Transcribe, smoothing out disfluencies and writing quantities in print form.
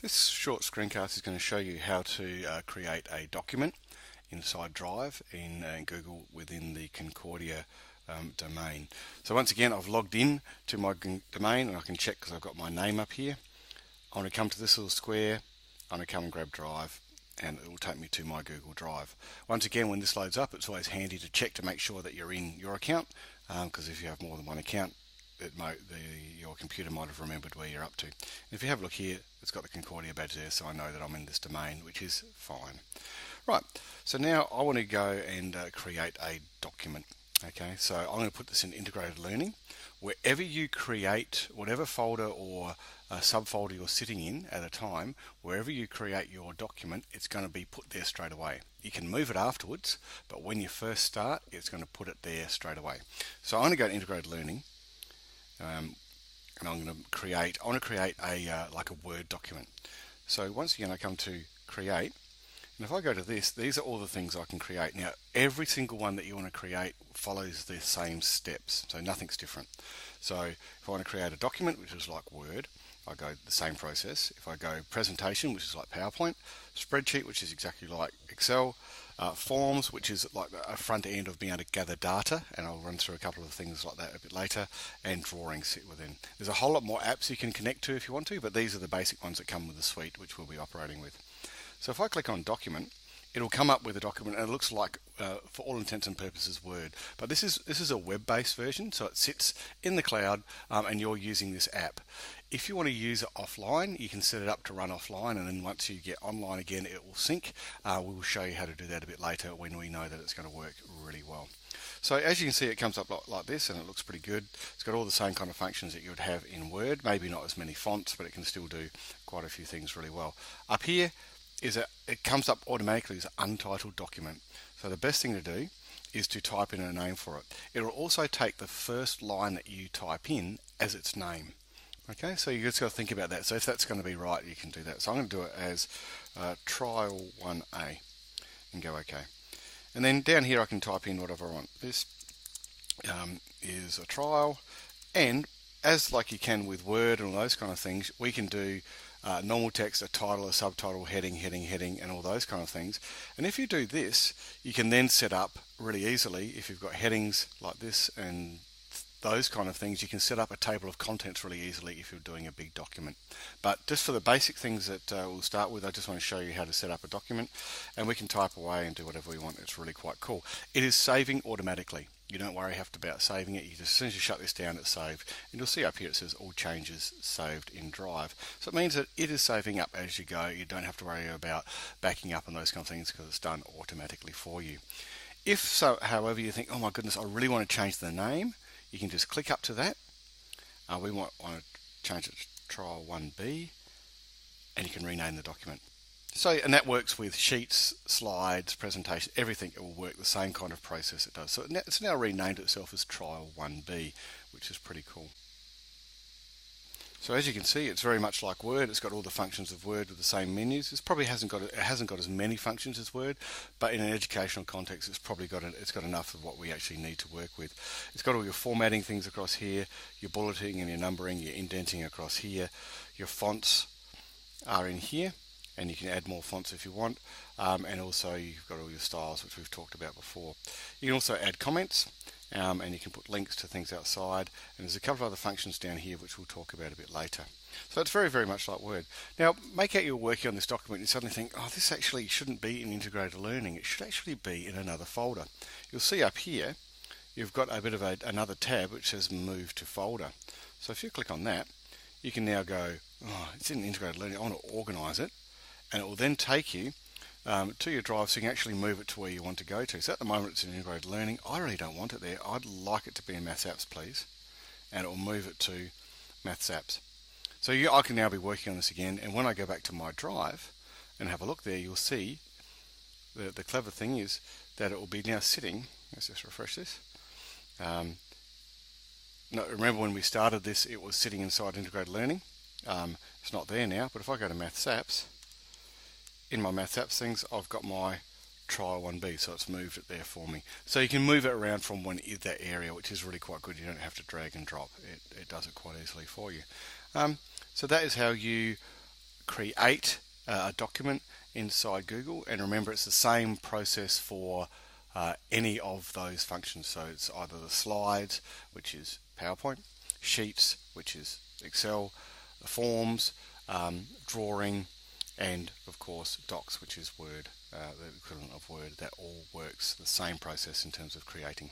This short screencast is going to show you how to create a document inside Drive in Google within the Concordia domain. So once again, I've logged in to my domain and I can check because I've got my name up here. I'm going to come to this little square, I'm going to come and grab Drive, and it will take me to my Google Drive. Once again, when this loads up, it's always handy to check to make sure that you're in your account, because if you have more than one account, your computer might have remembered where you're up to. And if you have a look here, it's got the Concordia badge there, so I know that I'm in this domain, which is fine. Right, so now I want to go and create a document. Okay, so I'm going to put this in integrated learning. Wherever you create, whatever folder or subfolder you're sitting in at a time, wherever you create your document, it's going to be put there straight away. You can move it afterwards, but when you first start, it's going to put it there straight away. So I'm going to go to integrated learning. And I want to create a like a Word document. So once again, I come to create, and if I go to this, these are all the things I can create. Now, every single one that you want to create follows the same steps, so nothing's different. So if I want to create a document, which is like Word, I go the same process. If I go presentation, which is like PowerPoint, spreadsheet, which is exactly like Excel, forms, which is like a front end of being able to gather data, and I'll run through a couple of things like that a bit later, and drawings sit within. There's a whole lot more apps you can connect to if you want to, but these are the basic ones that come with the suite, which we'll be operating with. So if I click on document, it'll come up with a document, and it looks like, for all intents and purposes, Word. But this is a web-based version, so it sits in the cloud, and you're using this app. If you want to use it offline, you can set it up to run offline, and then once you get online again, it will sync. We will show you how to do that a bit later when we know that it's going to work really well. So as you can see, it comes up like this, and it looks pretty good. It's got all the same kind of functions that you would have in Word, maybe not as many fonts, but it can still do quite a few things really well. Up here, it comes up automatically as an untitled document. So the best thing to do is to type in a name for it. It will also take the first line that you type in as its name. Okay, so you just got to think about that. So if that's going to be right, you can do that. So I'm going to do it as trial 1A and go OK. And then down here I can type in whatever I want. This is a trial, and as like you can with Word and all those kind of things, we can do normal text, a title, a subtitle, heading, and all those kind of things. And if you do this, you can then set up really easily, if you've got headings like this and those kind of things, you can set up a table of contents really easily if you're doing a big document. But just for the basic things that we'll start with, I just want to show you how to set up a document, and we can type away and do whatever we want. It's really quite cool. It is saving automatically. You don't worry about saving it. As soon as you shut this down, it's saved. And you'll see up here it says all changes saved in Drive. So it means that it is saving up as you go. You don't have to worry about backing up and those kind of things because it's done automatically for you. If so, however, you think, oh my goodness, I really want to change the name, you can just click up to that. We want to change it to trial 1B, and you can rename the document. So, and that works with sheets, slides, presentations, everything. It will work the same kind of process it does. So it's now renamed itself as trial 1B, which is pretty cool. So as you can see, it's very much like Word. It's got all the functions of Word with the same menus. It hasn't got as many functions as Word, but in an educational context, it's got enough of what we actually need to work with. It's got all your formatting things across here, your bulleting and your numbering, your indenting across here. Your fonts are in here, and you can add more fonts if you want. And also you've got all your styles, which we've talked about before. You can also add comments. And you can put links to things outside, and there's a couple of other functions down here which we'll talk about a bit later. So it's very, very much like Word. Now, make out you're working on this document and you suddenly think, oh, this actually shouldn't be in integrated learning. It should actually be in another folder. You'll see up here, you've got a bit of another tab which says Move to Folder. So if you click on that, you can now go, oh, it's in integrated learning. I want to organize it, and it will then take you to your Drive, so you can actually move it to where you want to go to. So at the moment it's in integrated learning. I really don't want it there. I'd like it to be in Maths Apps, please, and it will move it to Maths Apps. So I can now be working on this again, and when I go back to my Drive and have a look there, you'll see the clever thing is that it will be now sitting. Let's just refresh this. Remember when we started this, it was sitting inside integrated learning. It's not there now, but if I go to Maths Apps, in my Maths Apps things, I've got my trial 1B, so it's moved it there for me. So you can move it around from that area, which is really quite good. You don't have to drag and drop. It does it quite easily for you. So that is how you create a document inside Google, and remember it's the same process for any of those functions. So it's either the slides, which is PowerPoint, sheets, which is Excel, forms, drawing, and of course docs, which is Word, the equivalent of Word. That all works the same process in terms of creating.